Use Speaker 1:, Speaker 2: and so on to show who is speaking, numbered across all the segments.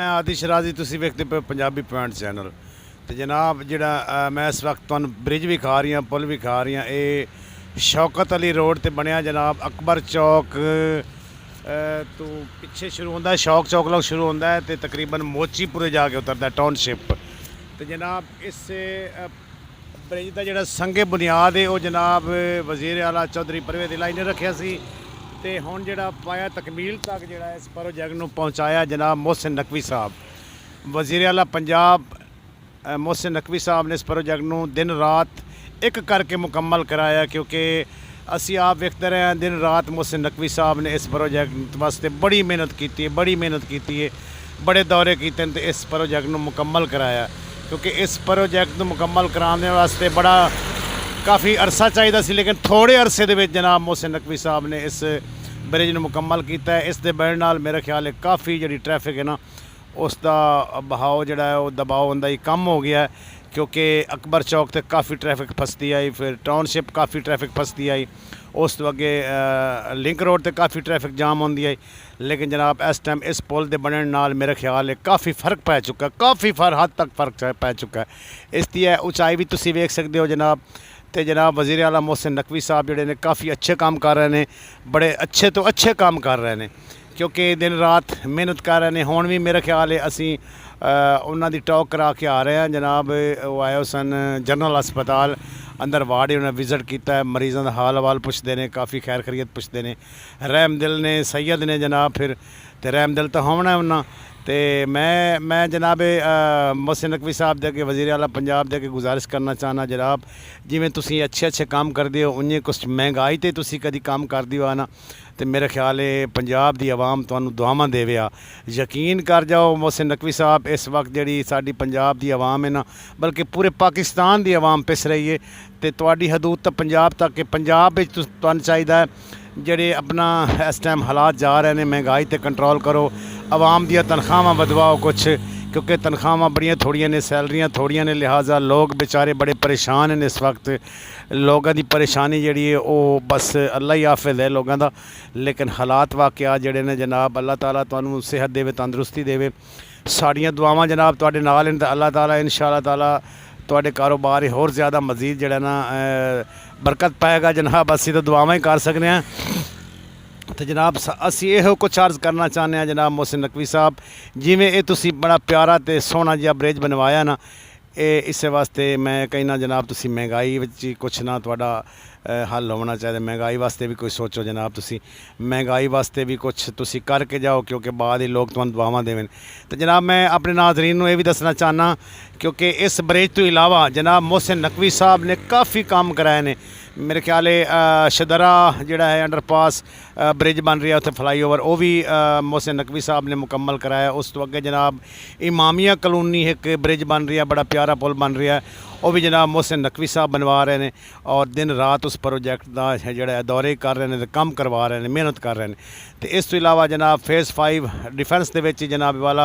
Speaker 1: मैं आदि शराजी तुसी वेखते पे पंजाबी पॉइंट चैनल तो जनाब जिहड़ा मैं इस वक्त तुहानूं ब्रिज भी खा रही पुल भी खा रही ये शौकत अली रोड ते बनया जनाब अकबर चौक तो पिछे शुरू होंदा है शौक चौक लोग शुरू होंदा है तो तकरीबन मोचीपुरे जाके उतरता है टाउनशिप तो जनाब इस ब्रिज का जिहड़ा संगे बुनियाद है वो जनाब वजीर आला चौधरी परवेज़ इलाही ने रखिया सी ते हुण जिहड़ा पाया तकमील तक जिहड़ा इस प्रोजैक्ट नूं पहुँचाया जनाब मोहसिन नकवी साहब वजीर आला पंजाब मोहसिन नकवी साहब ने इस प्रोजैक्ट नूं दिन रात एक करके मुकम्मल कराया क्योंकि असी आप वेखते रहे हैं दिन रात मोहसिन नकवी साहब ने इस प्रोजैक्ट वास्ते बड़ी मेहनत की है बड़े दौरे किए तो इस प्रोजैक्ट नूं मुकम्मल कराया क्योंकि इस प्रोजैक्ट नूं मुकम्मल कराने वास्ते बड़ा काफ़ी अरसा चाहिए सी लेकिन थोड़े अरसे दे विच जनाब मोहसिन नकवी साहब ने इस ब्रिज नूं मुकम्मल किया है। इस दे बनने नाल मेरा ख्याल है काफ़ी जिहड़ी ट्रैफिक है ना उसका बहाव जिहड़ा है वो दबाव होंदा ही कम हो गया है क्योंकि अकबर चौक तक काफ़ी ट्रैफिक फसती आई फिर टाउनशिप काफ़ी ट्रैफिक फसती आई उस तो अगे लिंक रोड ते काफ़ी ट्रैफिक जाम होंदी आई लेकिन जनाब इस टाइम इस पुल के बनने नाल मेरा ख्याल है काफ़ी फ़र्क पै चुका है काफ़ी हद तक फ़र्क पै चुका है। इसकी उचाई भी तुसी वेख सकते हो जनाब तो जनाब वज़ीर आला मोहसिन नकवी साहब जिहड़े ने काफ़ी अच्छे काम कर रहे हैं बड़े अच्छे तो अच्छे काम कर रहे हैं क्योंकि दिन रात मेहनत कर रहे हैं। हुण भी मेरा ख्याल है असी उन्होंने टॉक करा के आ रहे हैं जनाब वो आए सन जनरल हस्पताल अंदर वार्ड उन्हें विजिट किया है मरीजों का हाल हवाल पुछते हैं काफ़ी खैर खरीयत पुछते हैं रहमदिल ने सैयद ने जनाब फिर तो रहमदिल तो होना उन्ना तो मैं जनाब मोहसिन नकवी साहब दे के वज़ीर आला पंजाब दे के गुजारिश करना चाहना जनाब जिमें तुसी अच्छे काम करते हो उन्हें कुछ महंगाई तो तुसी कभी काम करते हो ना तो मेरा ख्याल है पंजाब की आवाम तुहानूं दुआवां देवे आ यकीन कर जाओ मोहसिन नकवी साहब इस वक्त जिहड़ी साडी पंजाब की आवाम है ना बल्कि पूरे पाकिस्तान की आवाम पिस रही है तो तुहाडी हदूद तो पंजाब तक के पंजाब विच तुहानूं चाहिदा है ਜਿਹੜੇ अपना इस टाइम हालात जा रहे हैं महंगाई ते कंट्रोल करो आवाम दी तनख्वाहां वधवाओ कुछ क्योंकि तनख्वाहां बड़ियां थोड़ियां ने सैलरियां थोड़ियां ने लिहाजा लोग बेचारे बड़े परेशान हैं इस वक्त लोगों की परेशानी जिहड़ी है वो बस अल्लाह ही हाफिज़ है लोगों का लेकिन हालात वाकया जिहड़े ने जनाब अल्लाह ताला तुहानूं सेहत देवे तंदुरुस्ती देवे साड़ियाँ दुआवां जनाब तुहाडे नाल हैं ते अल्लाह ताला इंशाअल्लाह ताला तुहाडे कारोबार होर ज़्यादा मजीद जिहड़ा ना बरकत पाएगा जनाब असी तो दुआवां ही कर सकते हैं। तो जनाब असी यो कुछ अर्ज़ करना चाहते हैं जनाब मोहसिन नकवी साहब जिमें ये तुसी बड़ा प्यारा तो सोहना जिहा ब्रिज बनवाया ना इस वास्ते मैं कहना जनाब तुसी महंगाई विच कुछ ना तुहाडा हल होना चाहिए महंगाई वास्ते भी कोई सोचो जनाब तुसी महंगाई वास्ते भी कुछ तुसी करके जाओ क्योंकि बाद ही लोग तुहानूं दुआवां देवन। तो जनाब मैं अपने नाज़रीन नूं ये भी दसना चाहना क्योंकि इस ब्रिज तो इलावा जनाब मोहसिन नकवी साहब ने काफ़ी काम कराए ने मेरे ख्याल है शदरा जिहड़ा है अंडरपास ब्रिज बन रहा है उत्थे फ्लाई ओवर वो भी मोहसिन नकवी साहब ने मुकम्मल कराया। उस तो अगे जनाब इमामिया कलोनी एक ब्रिज बन रही है बड़ा प्यारा पुल बन रहा है वो भी जनाब मोहसिन नकवी साहब बनवा रहे हैं और दिन रात उस प्रोजैक्ट का जोड़ा दौरे कर रहे हैं काम करवा रहे हैं मेहनत कर रहे हैं। तो इस तो इलावा जनाब फेज़ 5 डिफेंस के जनाब वाला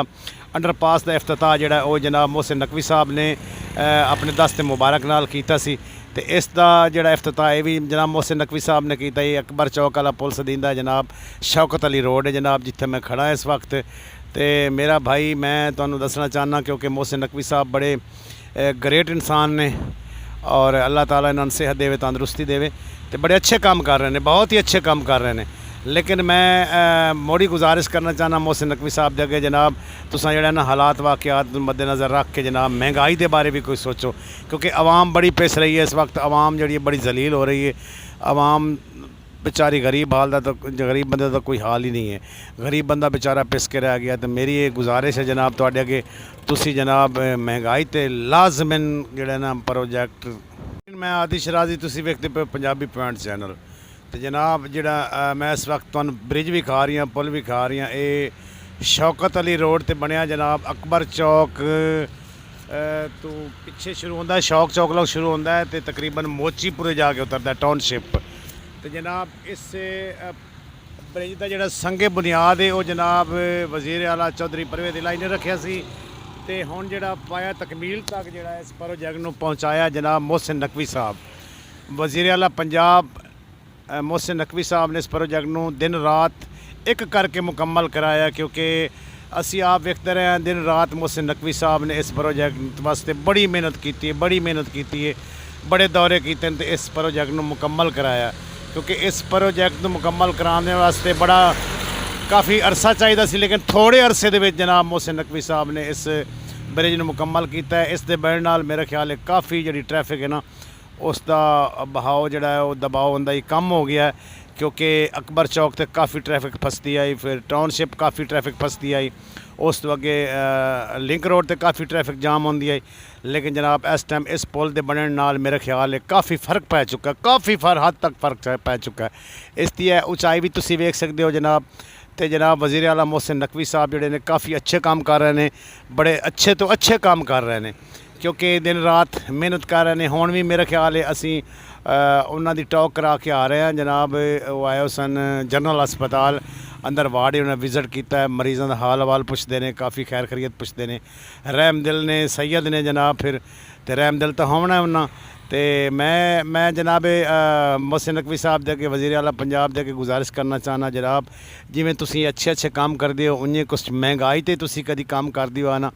Speaker 1: अंडरपास का इफ्तिताह जोड़ा वो जनाब मोहसिन नकवी साहब ने अपने दस्ते मुबारक नाल कीता सी तो इसका जोड़ा इफ्तिताह ये भी जनाब मोहसिन नकवी साहब ने किया। ये अकबर चौक वाला पुल सदींदा जनाब शौकत अली रोड है जनाब जिथे मैं खड़ा इस वक्त तो मेरा भाई मैं तुहानूं दसना चाहना क्योंकि मोहसिन नकवी साहब बड़े ग्रेट इंसान ने और अल्लाह ताला इन्हां नूं सेहत देवे तंदुरुस्ती देवे तो बड़े अच्छे काम कर रहे हैं बहुत ही अच्छे काम कर रहे हैं। लेकिन मैं मोड़ी गुजारिश करना चाहना मोहसिन नकवी साहब जगह जनाब तुसां जिहड़ा ना हालात वाक़यात मद्देनज़र रख के जनाब महंगाई के बारे भी कोई सोचो क्योंकि आवाम बड़ी पिस रही है इस वक्त आवाम जी बड़ी जलील हो रही है आवाम बेचारी गरीब हाल का तो गरीब बंदे का कोई हाल ही नहीं है गरीब बंदा बेचारा पिस के रह गया। तो मेरी ये गुजारिश है जनाब तुहाडे अगे तुसी जनाब महंगाई ते लाजमन जिहड़ा ना प्रोजैक्ट मैं आदि शराजी तुसी वेखते पे पंजाबी पॉइंट चैनल तो जनाब जिहड़ा मैं इस वक्त तुहानूं ब्रिज भी खा रही पुल भी खा रही ये शौकत अली रोड ते बनया जनाब अकबर चौक तो पिछे शुरू होंदा है शौक चौक लोग शुरू होंदा है तो तकरीबन मोचीपुरे जाके उतरता है टाउनशिप तो जनाब इस ब्रिज का जोड़ा संगे बुनियाद है वो जनाब वज़ीर आला चौधरी परवेज़ इलाही ने रखिया सी ते हुण जिहड़ा पाया तकमील तक जिहड़ा इस प्रोजैक्ट नूं पहुँचाया जनाब मोहसिन नकवी साहब वज़ीर आला पंजाब मोहसिन नकवी साहब ने इस प्रोजैक्ट नूं दिन रात एक करके मुकम्मल कराया क्योंकि ਅਸੀਂ ਆਪ ਵੇਖਦੇ ਰਹੇ ਹਾਂ ਦਿਨ ਰਾਤ ਮੁਹਸਿਨ ਨਕवी ਸਾਹਿਬ ਨੇ ਇਸ ਪ੍ਰੋਜੈਕਟ ਵਾਸਤੇ ਬੜੀ ਮਿਹਨਤ ਕੀਤੀ ਹੈ ਬੜੇ ਦੌਰੇ ਕੀਤੇ ਨੇ ਤੇ ਇਸ ਪ੍ਰੋਜੈਕਟ ਨੂੰ ਮੁਕੰਮਲ ਕਰਾਇਆ ਕਿਉਂਕਿ ਇਸ ਪ੍ਰੋਜੈਕਟ ਨੂੰ ਮੁਕੰਮਲ ਕਰਾਉਣ ਵਾਸਤੇ ਬੜਾ ਕਾਫੀ ਅਰਸਾ ਚਾਹੀਦਾ ਸੀ ਲੇਕਿਨ ਥੋੜੇ ਅਰਸੇ ਦੇ ਵਿੱਚ ਜਨਾਬ ਮੁਹਸਿਨ ਨਕवी ਸਾਹਿਬ ਨੇ ਇਸ ਬ੍ਰਿਜ ਨੂੰ ਮੁਕੰਮਲ ਕੀਤਾ ਹੈ। ਇਸ ਦੇ ਬਣਨ ਨਾਲ ਮੇਰਾ ਖਿਆਲ ਹੈ ਕਾਫੀ ਜਿਹੜੀ ਟ੍ਰੈਫਿਕ ਹੈ ਨਾ ਉਸ ਦਾ ਬਹਾਓ ਜਿਹੜਾ ਹੈ ਉਹ ਦਬਾਅ ਹੁੰਦਾ ਹੀ ਕਮ ਹੋ ਗਿਆ क्योंकि अकबर चौक तक काफ़ी ट्रैफिक फसती आई, फिर टाउनशिप काफ़ी ट्रैफिक फसती आई, उस तो अगे लिंक रोड तक काफ़ी ट्रैफिक जाम होंदी आई। लेकिन जनाब इस टाइम इस पुल के बनने नाल मेरा ख्याल है काफ़ी फ़र्क पै चुका है, काफ़ी हद तक फ़र्क पै चुका है। इसकी ऊँचाई भी तुसी वेख सकते हो जनाब। तो जनाब वज़ीर आला मोहसिन नकवी साहब जोड़े ने काफ़ी अच्छे काम कर रहे हैं, बड़े अच्छे तो अच्छे काम कर रहे हैं क्योंकि दिन रात मेहनत कर रहे हैं। हुण भी मेरा ख्याल है असी उन्होंने टॉक करा के आ रहे हैं जनाब। वो आए सन जनरल हस्पताल अंदर वार्ड उन्हें विजिट किया है, मरीजों का हाल हवाल पुछते हैं, काफ़ी खैर खैरियत पुछते हैं। रहमदिल ने सैयद ने जनाब फिर तो रहमदिल तो होना उन्होंने तो मैं जनाब मोहसिन नकवी साहब दे के वज़ीर आला पंजाब दे के गुजारिश करना चाहना जनाब जिमें तुसी अच्छे काम करते हो उन्हें कुछ महंगाई तो तुसी कभी काम करते हो ना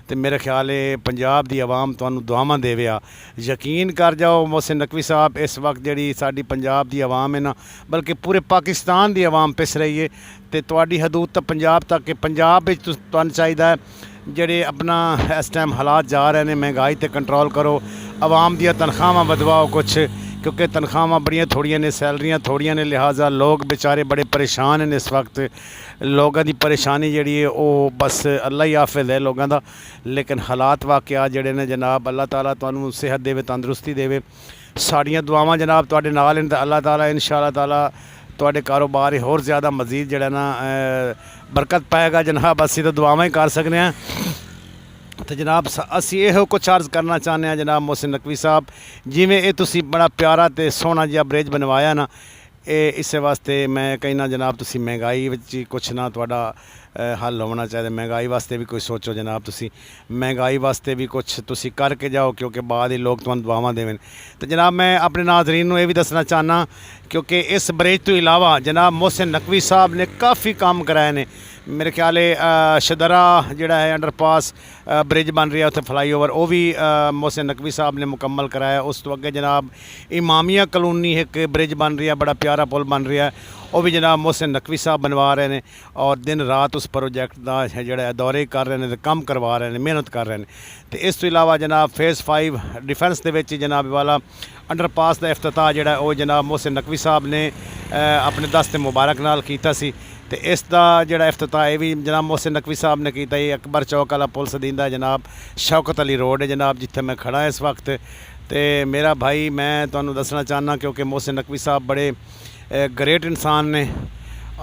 Speaker 1: तो मेरा ख्याल है पंजाब की आवाम तुहानू दुआवां देवे आ। यकीन कर जाओ मोहसिन नकवी साहब इस वक्त जी साडी पंजाब की आवाम है ना बल्कि पूरे पाकिस्तान की आवाम पिस रही है तो तुहाडी हदूद तो पंजाब तक के पंजाब विच तुहानू चाहिदा है ਜਿਹੜੇ अपना इस टाइम हालात जा रहे हैं महंगाई ते कंट्रोल करो, आवाम दी तनख्वाहां वधवाओ कुछ क्योंकि तनख्वाहां बड़ियां थोड़ियां ने, सैलरियां थोड़ियां ने, लिहाजा लोग बेचारे बड़े परेशान हैं इस वक्त। लोगों की परेशानी जिहड़ी है वो बस अल्लाह ही हाफिज़ है लोगों का। लेकिन हालात वाकया जिहड़े ने जनाब अल्लाह ताला तुहानू सेहत देवे, तंदुरुस्ती देवे। साड़ियाँ दुआवां जनाब तुहाडे नाल हैं ते अल्लाह ताला इंशाअल्लाह ताला तुहाडे कारोबार होर ज़्यादा मज़ीद जिहड़ा ना बरकत पाएगा जनाब। असीं तो दुआवां ही कर सकते हैं। तो जनाब असी यहो कुछ अर्ज़ करना चाहते हैं जनाब मोहसिन नकवी साहब जिमें ये तुसी बड़ा प्यारा तो सोहना जिहा ब्रिज बनवाया ना इस वास्ते मैं कहना जनाब तुसी महंगाई विच कुछ ना तुहाडा हल होना चाहिए। महंगाई वास्ते भी कोई सोचो जनाब, तुसी महंगाई वास्ते भी कुछ तुसी करके जाओ क्योंकि बाद ही लोग तुहानू दुआवां देवन। तो जनाब मैं अपने नाज़रीन नू ये भी दसना चाहना क्योंकि इस ब्रिज तो इलावा जनाब मोहसिन नकवी साहब ने काफ़ी काम कराए ने। मेरे ख्याल है शदरा जिहड़ा है अंडरपास ब्रिज बन रहा है उत्थे फ्लाईओवर वो भी मोहसिन नकवी साहब ने मुकम्मल कराया। उस तो अगे जनाब इमामिया कलोनी एक ब्रिज बन रही है, बड़ा प्यारा पुल बन रहा है, वो भी जनाब मोहसिन नकवी साहब बनवा रहे हैं और दिन रात उस प्रोजैक्ट का जोड़ा दौरे कर रहे हैं, काम करवा रहे हैं, मेहनत कर रहे हैं। तो इस तो इलावा जनाब फेज़ 5 डिफेंस के जनाब वाला अंडरपास का इफ्तिताह जोड़ा वो जनाब मोहसिन नकवी साहब ने अपने दस्ते मुबारक नाल कीता सी। तो इसका जोड़ा इफ्तिताह ये भी जनाब मोहसिन नकवी साहब ने किया। ये अकबर चौक वाला पुल सदींदा जनाब शौकत अली रोड है जनाब जिथे मैं खड़ा इस वक्त। तो मेरा भाई मैं तुहानू दसना चाहना क्योंकि मोहसिन नकवी साहब बड़े ग्रेट इंसान ने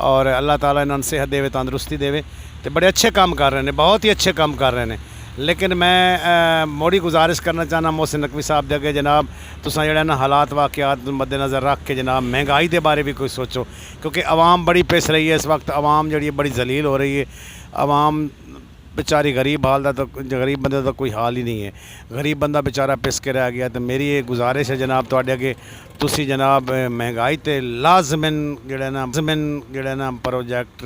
Speaker 1: और अल्लाह ताला इन्होंने सेहत देवे, तंदुरुस्ती देवे, तो बड़े अच्छे काम कर रहे हैं, बहुत ही अच्छे काम कर रहे हैं। लेकिन मैं मोड़ी गुजारिश करना चाहना मोहसिन नकवी साहब दे अगे जनाब तुसां जेहड़ा ना हालात वाक़यात मद्देनज़र रख के जनाब महंगाई के बारे भी कोई सोचो क्योंकि आवाम बड़ी पिस रही है इस वक्त। आवाम जी बड़ी जलील हो रही है, आवाम बेचारी गरीब हाल का तो गरीब बंदे का कोई हाल ही नहीं है, गरीब बंदा बेचारा पिस के रह गया। तो मेरी ये गुजारिश है जनाब तुहाडे अगे तुसी जनाब महंगाई ते लाजमन जोड़ा ना प्रोजैक्ट